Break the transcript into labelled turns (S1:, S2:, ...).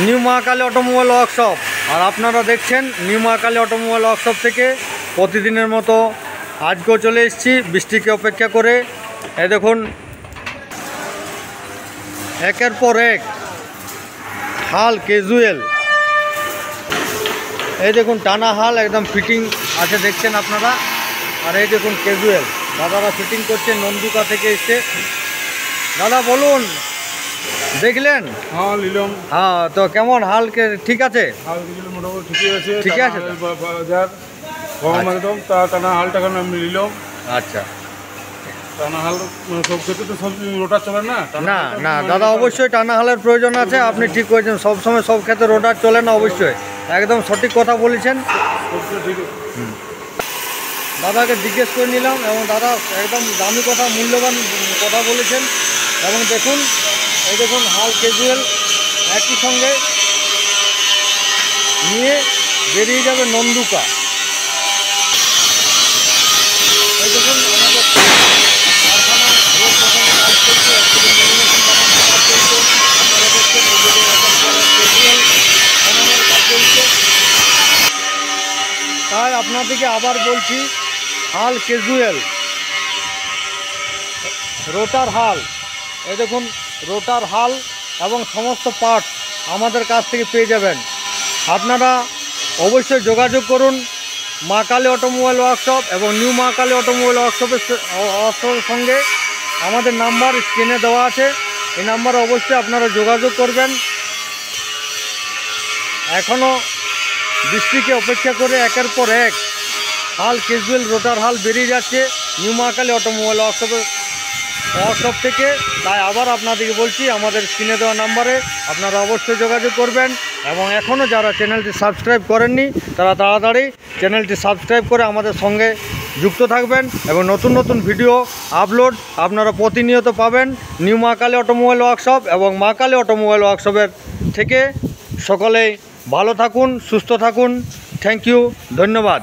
S1: New Mahakali automobile workshop. আর আপনারা দেখছেন নিউ মহাকালী অটোমোবাইল ওয়ার্কশপ থেকে প্রতিদিনের মতো আজকেও চলে এসেছি বৃষ্টিকে অপেক্ষা করে। এই দেখুন একের পর এক হাল ক্যাজুয়াল, এই দেখুন টানা হাল একদম ফিটিং আছে দেখছেন আপনারা। আর এই দেখুন ক্যাজুয়াল দাদারা ফিটিং করছে, নন্দুকা থেকে এসছে। দাদা বলুন, দেখলেন?
S2: হ্যাঁ নিলাম।
S1: হ্যাঁ, তো কেমন হাল ঠিক আছে?
S2: হাল মোটামুটি ঠিকই আছে।
S1: ঠিক আছে
S2: একদম টানা হালটা আমি নিলাম।
S1: আচ্ছা,
S2: টানা হাল সব ক্ষেত্রে তো সব রোটার চলে না।
S1: না না দাদা, অবশ্যই টানা হালের প্রয়োজন আছে। আপনি ঠিক করেছেন, সবসময় সব ক্ষেত্রে রোটার চলে না। অবশ্যই একদম সঠিক কথা বলেছেন। দাদাকে জিজ্ঞেস করে নিলাম এবং দাদা একদম দামি কথা, মূল্যবান কথা বলেছেন। এবং দেখুন, এই দেখুন হাল ক্যাজুয়াল একই সঙ্গে নিয়ে বেরিয়ে যাবে নন্দুকা। এই দেখুন আমাদের কারখানা রোড প্রথমে কাজ চলছে, একদিকে মেরিনেশন বানানোর কাজ চলছে, আপনারা দেখছেন এদিকে ক্যাজুয়াল বানানোর কাজ চলছে। তাই আপনাদেরকে আবার বলছি, হাল ক্যাজুয়াল রোটার হাল, এই দেখুন রোটার হাল এবং সমস্ত পার্টস আমাদের কাছ থেকে পেয়ে যাবেন। আপনারা অবশ্যই যোগাযোগ করুন মা কালী অটোমোবাইল ওয়ার্কশপ এবং নিউ মা কালী অটোমোবাইল ওয়ার্কশপের সঙ্গে। আমাদের নাম্বার স্ক্রিনে দেওয়া আছে, এই নাম্বারে অবশ্যই আপনারা যোগাযোগ করবেন। এখনও বৃষ্টিকে অপেক্ষা করে একের পর এক হাল ক্যাজুয়াল রোটার হাল বেরিয়ে যাচ্ছে নিউ মহাকালী অটোমোবাইল ওয়ার্কশপ থেকে। তাই আবার আপনাদেরকে বলছি, আমাদের স্ক্রিনে দেওয়া নাম্বারে আপনারা অবশ্যই যোগাযোগ করবেন। এবং এখনও যারা চ্যানেলটি সাবস্ক্রাইব করেননি তারা তাড়াতাড়ি চ্যানেলটি সাবস্ক্রাইব করে আমাদের সঙ্গে যুক্ত থাকবেন এবং নতুন নতুন ভিডিও আপলোড আপনারা প্রতিনিয়ত পাবেন নিউ মহাকালী অটোমোবাইল ওয়ার্কশপ এবং মা কালী অটোমোবাইল ওয়ার্কশপের থেকে। সকলেই ভালো থাকুন, সুস্থ থাকুন। থ্যাংক ইউ, ধন্যবাদ।